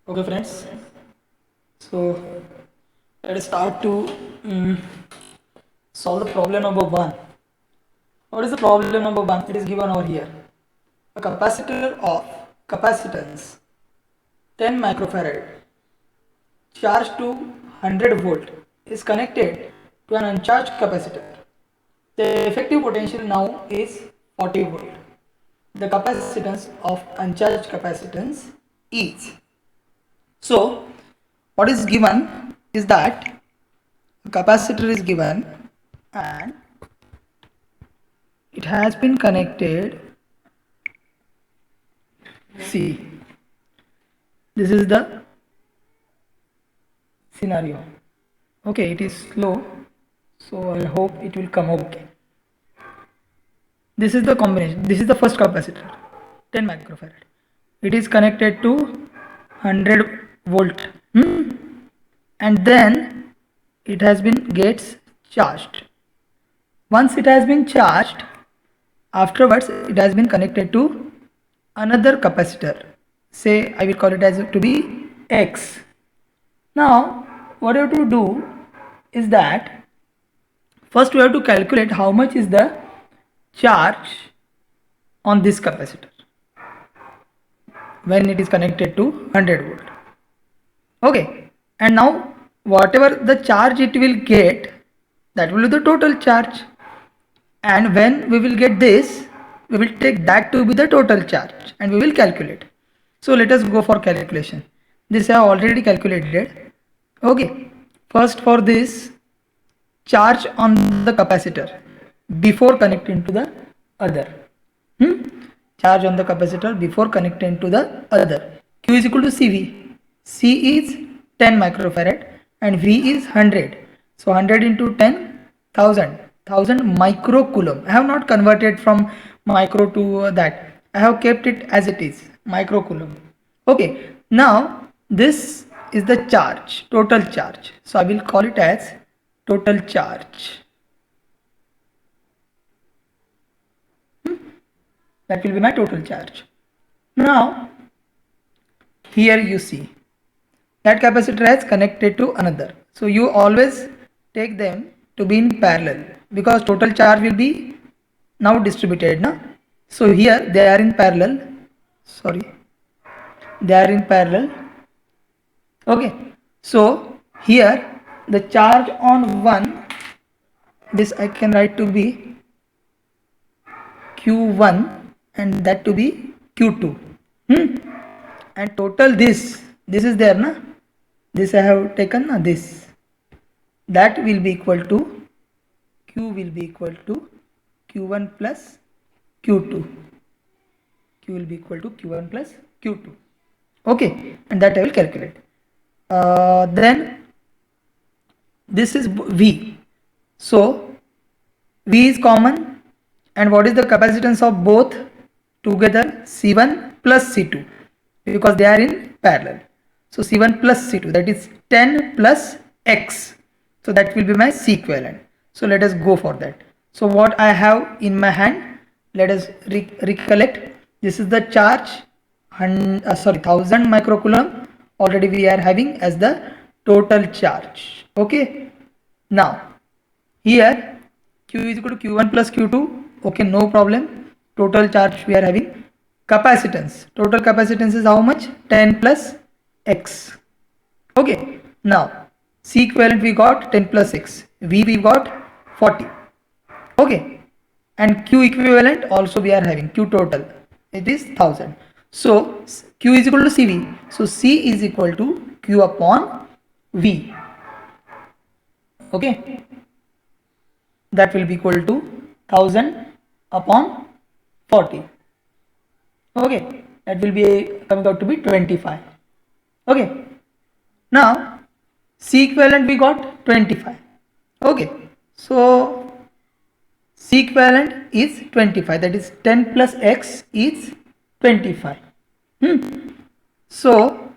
Okay, friends. So let us start to solve the problem number one. What is the problem number one? It is given over here. A capacitor of capacitance 10 microfarad charged to 100 volt is connected to an uncharged capacitor. The effective potential now is 40 volt. The capacitance of uncharged capacitance is. So what is given is that a capacitor is given and it has been connected. See, this is the scenario. Okay, it is slow, so I hope it will come okay. This is the combination. This is the first capacitor, 10 microfarad. It is connected to 100 volt, and then it has been gets charged. Once it has been charged, afterwards it has been connected to another capacitor. Say I will call it as to be X. Now what you have to do is that first we have to calculate how much is the charge on this capacitor when it is connected to 100 volt. Okay, and now whatever the charge it will get, that will be the total charge, and when we will get this, we will take that to be the total charge and we will calculate. So let us go for calculation. This I have already calculated. Okay, first for this charge on the capacitor before connecting to the other. Charge on the capacitor before connecting to the other. Q is equal to CV. C is 10 microfarad and V is 100. So 100 into 10, 1000 microcoulomb. I have not converted from micro to that. I have kept it as it is, microcoulomb. Okay, now this is the charge, total charge. So I will call it as total charge. That will be my total charge. Now here you see that capacitor has connected to another. So you always take them to be in parallel because total charge will be now distributed. Na? So here they are in parallel. Sorry, they are in parallel. Okay, so here the charge on one, this I can write to be Q1 and that to be Q2. And total this is there na, this I have taken na, this, that will be equal to Q will be equal to Q1 plus Q2. Q will be equal to Q1 plus Q2. Okay, and that I will calculate. Then this is V. So V is common, and what is the capacitance of both together? C1 plus C2, because they are in parallel. So C1 plus C2, that is 10 plus X. So that will be my C equivalent. So let us go for that. So what I have in my hand, let us recollect. This is the charge, 1000 microcoulomb. Already we are having as the total charge. Okay. Now here Q is equal to Q1 plus Q2. Okay, no problem. Total charge we are having. Capacitance. Total capacitance is how much? 10 plus X. Okay. Now C equivalent we got 10 plus X. V we got 40. Okay. And Q equivalent also we are having. Q total. It is 1000. So Q is equal to CV. So C is equal to Q upon V. Okay. That will be equal to 1000 upon 40. Okay, that will be coming out to be 25. Okay, now C equivalent we got 25. Okay, so C equivalent is 25, that is 10 plus X is 25. So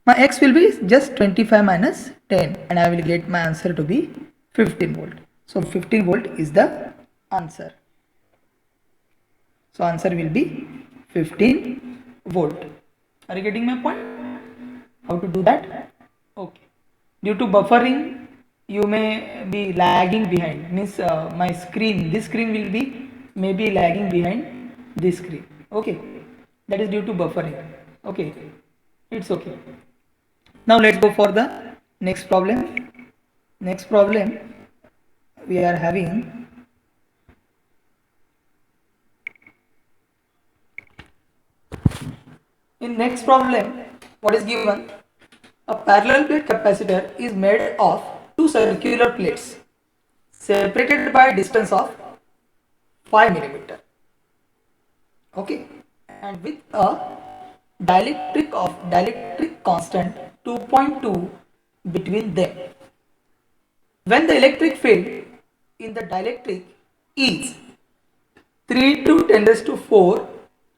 my X will be just 25 minus 10 and I will get my answer to be 15 volt. So 15 volt is the answer. So answer will be 15 volt. Are you getting my point? How to do that? Okay. Due to buffering, you may be lagging behind. Means my screen, this screen will be maybe lagging behind this screen. Okay. That is due to buffering. Okay. It's okay. Now let's go for the next problem. Next problem we are having. In next problem, what is given? A parallel plate capacitor is made of two circular plates separated by a distance of 5 millimeter. Okay, and with a dielectric constant 2.2 between them. When the electric field in the dielectric is 3 to 10 raised to 4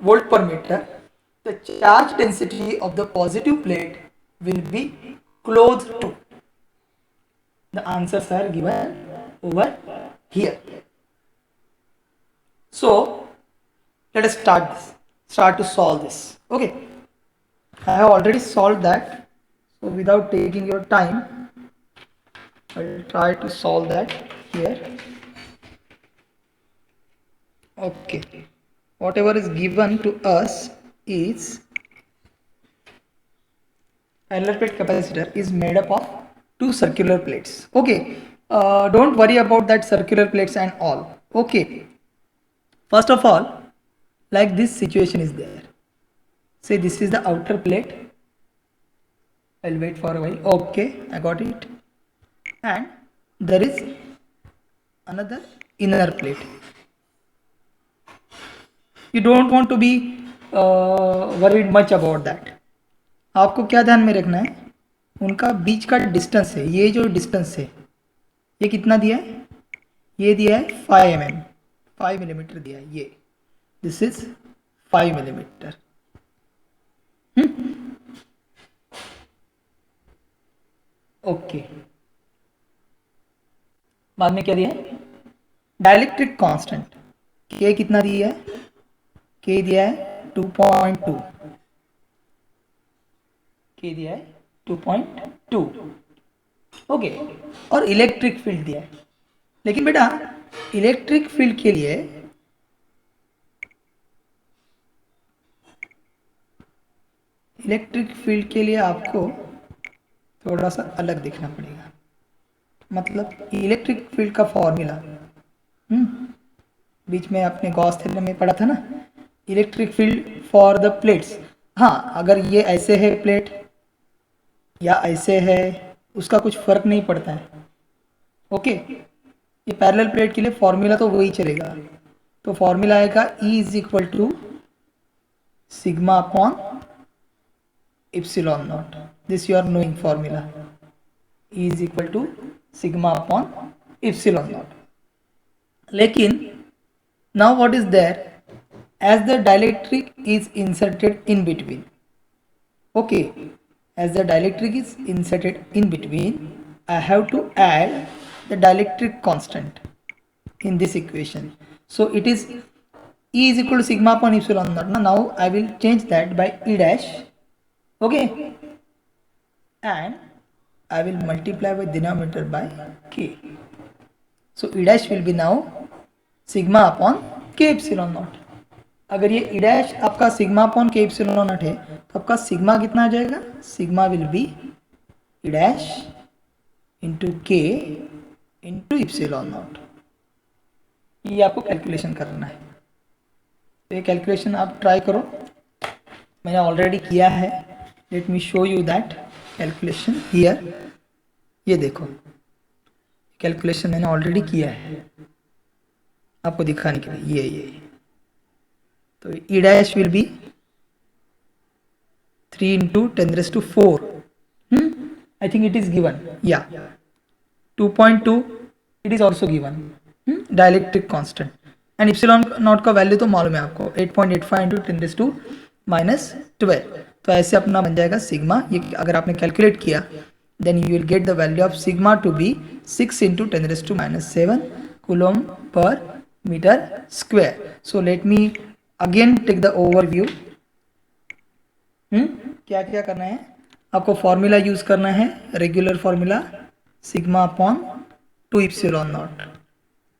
volt per meter, the charge density of the positive plate will be close to. The answers are given over here. So let us start to solve this. Okay, I have already solved that, so without taking your time, I will try to solve that here. Okay, whatever is given to us is parallel plate capacitor is made up of two circular plates. Okay, don't worry about that circular plates and all. Okay, first of all, like this situation is there. Say this is the outer plate. I'll wait for a while. Okay, I got it. And there is another inner plate. You don't want to be worried much about that. आपको क्या ध्यान में रखना है, उनका बीच का distance है, ये जो डिस्टेंस है ये कितना दिया है, ये दिया है 5 mm, 5 मिलीमीटर दिया है ये, दिस इज 5 मिलीमीटर. ओके, बाद में क्या दिया है, डाइलेक्ट्रिक कांस्टेंट के कितना दिया है, के दिया है 2.2, के दिया है 2.2. ओके, और इलेक्ट्रिक फील्ड दिया है. लेकिन बेटा इलेक्ट्रिक फील्ड के लिए आपको थोड़ा सा अलग देखना पड़ेगा. मतलब इलेक्ट्रिक फील्ड का फॉर्मूला बीच में आपने गॉस थ्योरम में पढ़ा था ना, electric field for the plates. हाँ, अगर ये ऐसे है प्लेट या ऐसे है उसका कुछ फर्क नहीं पड़ता है. ओके, ये पैरेलल प्लेट के लिए फॉर्मूला तो वही चलेगा. तो फॉर्मूला आएगा E is equal to sigma upon epsilon naught. This you are knowing formula. E is equal to sigma upon epsilon naught. लेकिन now what is there, as the dielectric is inserted in between. Okay, as the dielectric is inserted in between, I have to add the dielectric constant in this equation. So it is E is equal to sigma upon epsilon naught. Now I will change that by E dash. Okay, and I will multiply by denominator by K. So E dash will be now sigma upon K epsilon naught. अगर ये E dash आपका sigma upon K epsilon naught है तो आपका sigma कितना आ जाएगा, sigma will be E dash into K into epsilon naught. ये आपको कैलकुलेशन करना है. तो ये कैलकुलेशन आप ट्राई करो, मैंने ऑलरेडी किया है. Let me show you that calculation here. ये देखो कैलकुलेशन मैंने ऑलरेडी किया है आपको दिखाने के लिए. ये तो E dash will be 3 into 10 raised to 4. I think it is given. Yeah, 2.2 it is also given. Dielectric constant and epsilon not का वैल्यू तो मालूम है आपको, 8.85 into 10 raised to -12. तो ऐसे अपना बन जाएगा सिग्मा. ये अगर आपने कैलकुलेट किया then you will get the value of sigma to be 6 into 10 raised to -7 coulomb per meter square. So let me again take the overview. क्या क्या करना है आपको? फॉर्मूला यूज करना है, regular formula, sigma upon 2 epsilon naught,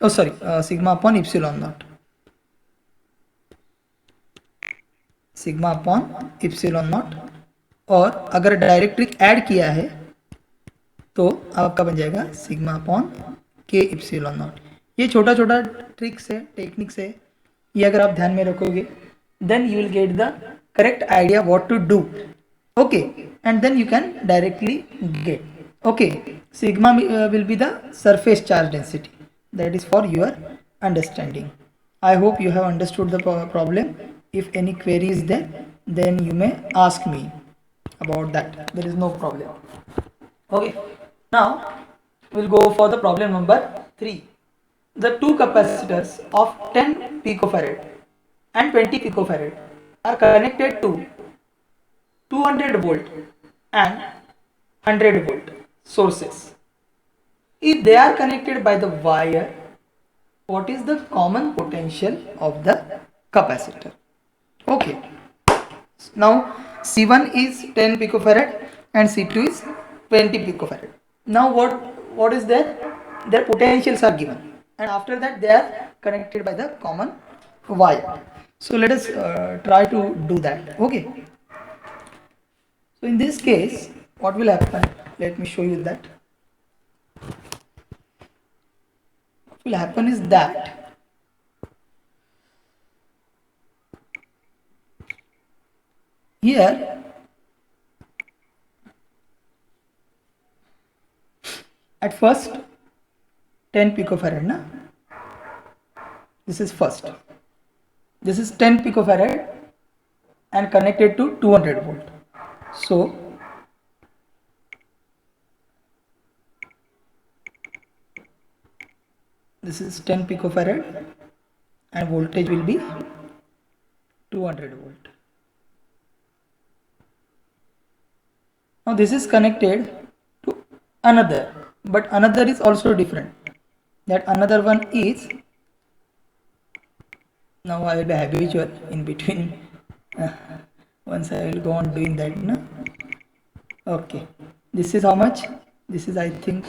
oh sorry sigma upon epsilon naught, sigma upon epsilon naught. और अगर डायरेक्ट्रिक add किया है तो आपका बन जाएगा सिग्मा अपॉन के इप्सिलॉन नॉट। ये छोटा छोटा ट्रिक्स है, टेक्निक्स है, ये अगर आप ध्यान में रखोगे then you will get the correct idea what to do. Okay, and then you can directly get. Okay, sigma will be the surface charge density. That is for your understanding. I hope you have understood the problem. If any query is there, then you may ask me about that. There is no problem. Okay, now we'll go for the problem number 3. The two capacitors of 10 picofarad and 20 picofarad are connected to 200 volt and 100 volt sources. If they are connected by the wire, what is the common potential of the capacitor? Okay, now C1 is 10 picofarad and C2 is 20 picofarad. Now what is there? Their potentials are given, and after that they are connected by the common wire. So let us try to do that. Okay, so in this case what will happen? Let me show you that. What will happen is that here at first 10 picofarad na, this is first, this is 10 picofarad and connected to 200 volt. So this is 10 picofarad and voltage will be 200 volt. Now this is connected to another, but another is also different. That another one is, now I will be habitual in between. Once I will go on doing that. No? Okay, this is how much? This is I think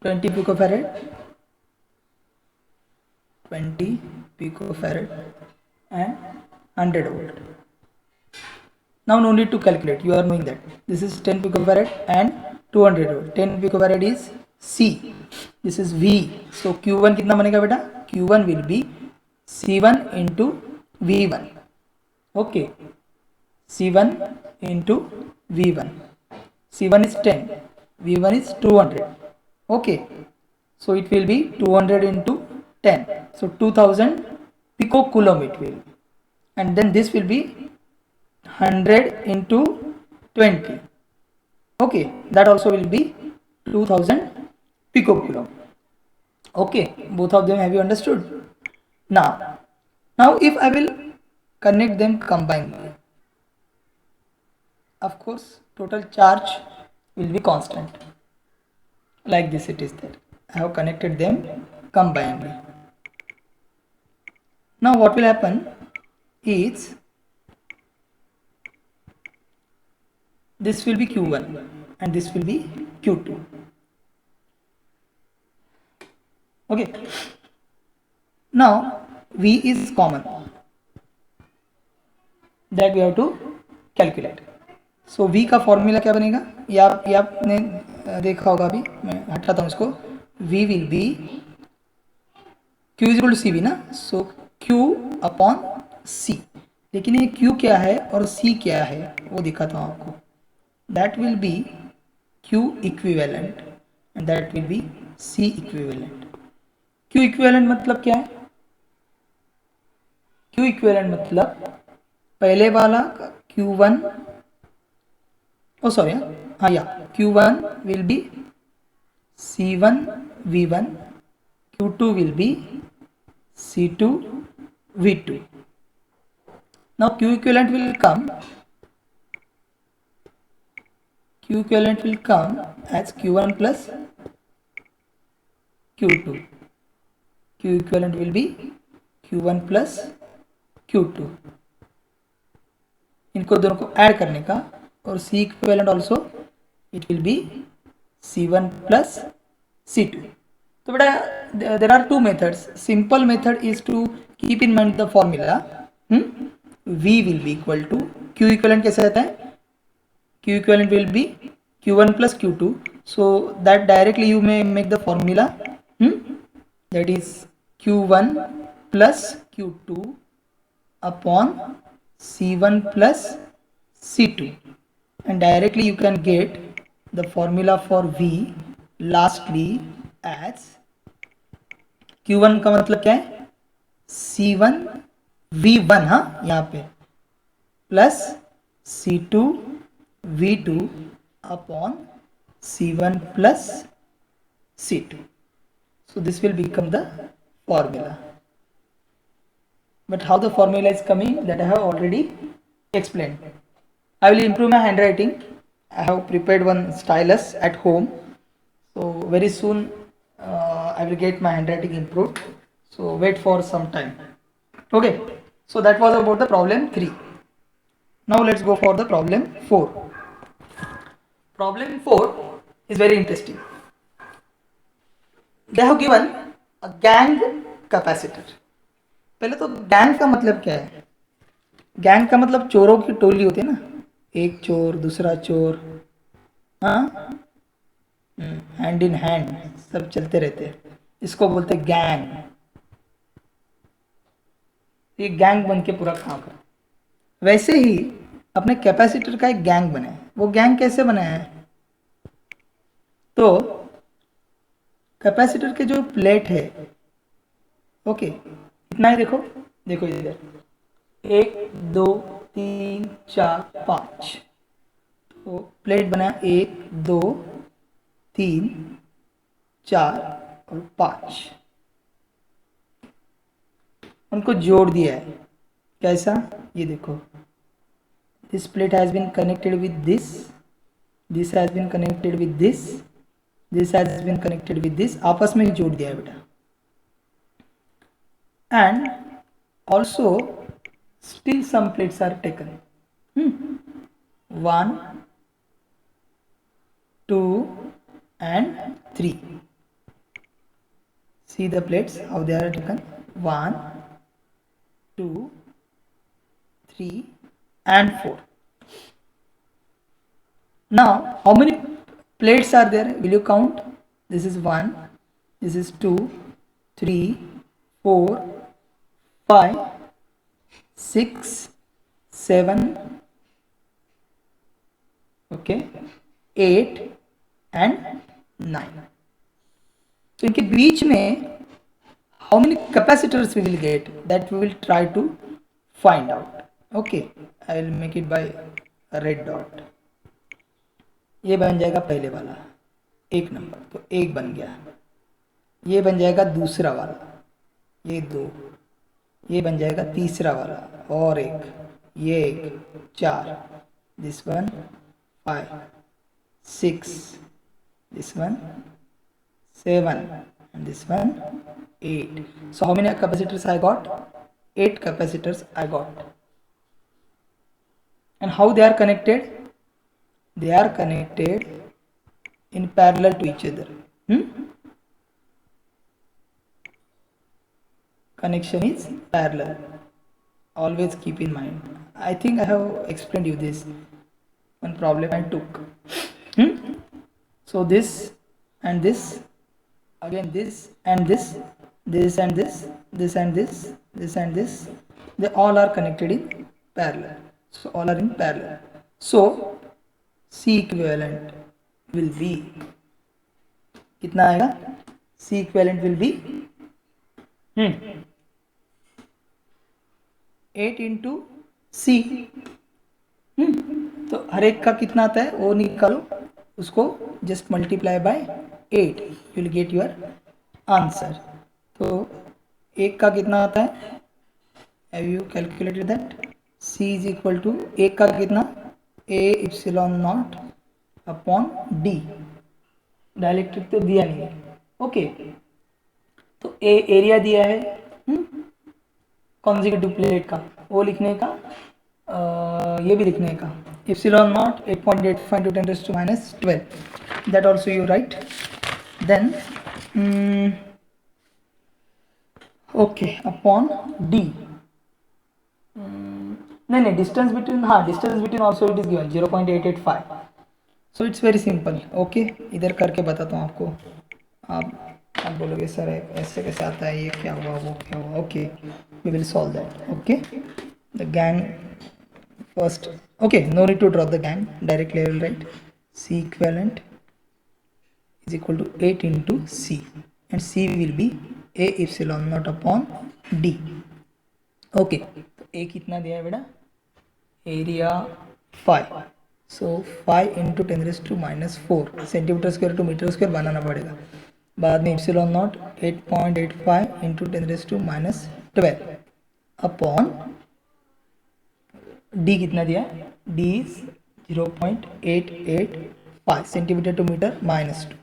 20 picofarad, 20 picofarad and 100 volt. Now no need to calculate, you are knowing that this is 10 picofarad and 200 volt. 10 picofarad is C, this is V. So Q1 कितना बनेगा बेटा? Q1 will be C1 into V1. Okay, C1 into V1. C1 is 10, V1 is 200. Okay, so it will be 200 into 10, so 2000 picocoulomb it will, and then this will be 100 into 20. Okay, that also will be 2000 picocoulomb. Okay, both of them have you understood? Now if I will connect them combinedly, of course total charge will be constant. Like this it is there. I have connected them combinedly. Now what will happen is this will be Q1 and this will be Q2. Okay, now V is common, that we have to calculate. So V का formula क्या बनेगा? ये आपने देखा होगा, अभी मैं हटाता हूँ इसको. V will be Q is equal to CV ना, so Q upon C. लेकिन ये Q क्या है और C क्या है वो दिखाता हूँ आपको. That will be Q equivalent and that will be C equivalent. Q equivalent मतलब क्या है? Q equivalent मतलब पहले वाला Q1, oh sorry, हाँ या Q1 will be C1 V1, Q2 will be C2 V2. Now Q equivalent will come as Q1 plus Q2. Q equivalent will be Q1 plus Q2. इनको दोनों को add करने का, और C equivalent also it will be C1 plus C2. तो बेटा there are two methods. Simple method is to keep in mind the formula. V will be equal to Q equivalent कैसे रहता है? Q equivalent will be Q1 plus Q2. So that directly you may make the formula. That is Q1 plus Q2 upon C1 plus C2, and directly you can get the formula for V lastly as Q1 का मतलब क्या है? C1 V1, हाँ यहाँ पे, plus C2 V2 upon C1 plus C2. So this will become the formula. But how the formula is coming, that I have already explained. I will improve my handwriting. I have prepared one stylus at home, so very soon I will get my handwriting improved. So wait for some time. Okay, so that was about the problem 3. Now let's go for the problem 4. Problem 4 is very interesting. They have given a gang capacitor. पहले तो gang का मतलब क्या है? Gang का मतलब चोरों की टोली होती है ना, एक चोर दूसरा चोर, हाँ, हैंड इन हैंड सब चलते रहते हैं, इसको बोलते हैं गैंग. ये गैंग बन के पूरा काम कर. वैसे ही अपने कैपेसिटर का एक गैंग बना है. वो गैंग कैसे बना है? तो कैपेसिटर के जो प्लेट है, ओके, इतना ही देखो, देखो इधर 1 2 3 4 5. तो प्लेट बना 1 2 3 4 और 5, उनको जोड़ दिया है. कैसा? ये देखो, this plate has been connected with this, this has been connected with this, this has been connected with this, आपस में ही जोड़ दिया है बेटा. And also still some plates are taken. 1 2 and 3. See the plates how they are taken. 1 2 3 and 4. Now how many plates are there? Will you count? This is 1, this is 2 3 4 5 6 7, okay, 8 and 9. तो इनके बीच में how many capacitors we will get, that we will try to find out. Okay, I will make it by a red dot. ये बन जाएगा पहले वाला 1 number, तो 1 बन गया. ये बन जाएगा दूसरा वाला, ये 2. ये बन जाएगा तीसरा वाला, और 1, ये 1 4, this one 5 6, this one 7 and this one 8. So how many capacitors I got? 8 capacitors I got. And how they are connected? They are connected in parallel to each other. Connection is parallel. Always keep in mind. I think I have explained you this one problem I took. So this and this, again this and this, this and this, this and this, this and this, they all are connected in parallel. So all are in parallel. So C equivalent will be, कितना आएगा? C equivalent will be 8 into C. तो हर एक का कितना आता है वो निकालो, उसको just multiply by 8, you will get your answer. तो एक का कितना आता है? Have you calculated that? C is equal to एक का कितना? A epsilon naught upon D. Dielectric तो दिया नहीं है, ओके. तो ए एरिया दिया है कॉन्जिक्यूटिव प्लेट का, वो लिखने का ये भी लिखने का epsilon naught 8.85 into 10 raised to minus 12, that also you write. Then okay, upon D, नहीं distance between, हाँ distance between also it is given 0.885. So it's very simple. Okay, इधर करके बताता हूँ आपको. आप बोलोगे सर ऐसे कैसे आता है, ये क्या हुआ वो क्या हुआ. Okay, we will solve that. Okay, the gang first. Okay, no need to draw the gang, directly I will write C equivalent is equal to 8 into C, and C will be A epsilon naught upon D. Okay, तो A कितना दिया है बेटा, area 5. So 5 into 10 raise to minus 4 centimetre square to metre square बनाना पड़ेगा. बाद में epsilon naught 8.85 into 10 raise to minus 12 upon D कितना दिया, D is 0.885 centimetre to metre minus 2.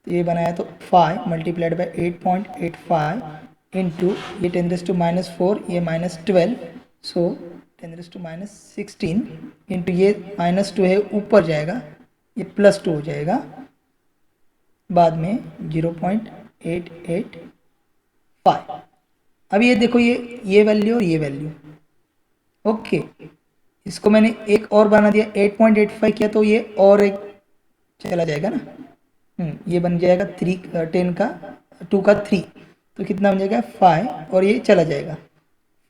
तो ये बनाया तो 5 मल्टीप्लाइड बाई 8.85 इंटू ये 10 रेज टू माइनस 4, ये minus 12, so 10 raise to minus 16 into ये माइनस 2 है ऊपर जाएगा, ये प्लस 2 हो जाएगा. बाद में 0.885. अब ये देखो ये वैल्यू और ये वैल्यू. ओके, इसको मैंने एक और बना दिया, 8.85 किया तो ये और एक चला जाएगा ना. ये बन जाएगा 3 10 का 2 का 3, तो कितना बन जाएगा 5, और ये चला जाएगा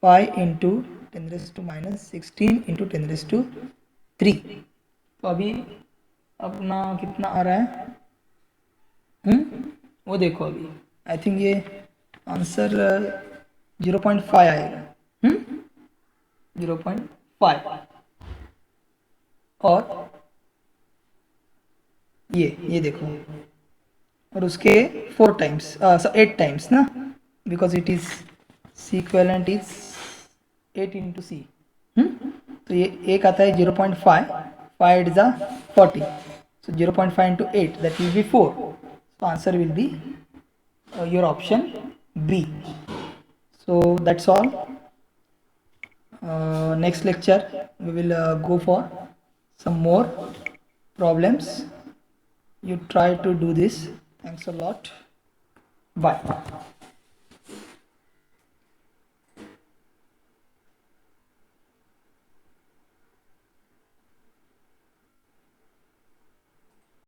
5 into 10 raise to minus 16 into 10 raise to 3. तो अभी अपना कितना आ रहा है, वो देखो अभी आई थिंक ये आंसर 0.5 आएगा. 0.5 और ये देखो, और उसके 4 टाइम्स 8 टाइम्स ना, because it is C equivalent is 8 into C. तो ये एक आता है 0.5, 5 is 40, so 0.5 into 8 that will be 4. So answer will be your option B. So that's all. Next lecture we will go for some more problems. You try to do this. Thanks a lot. Bye.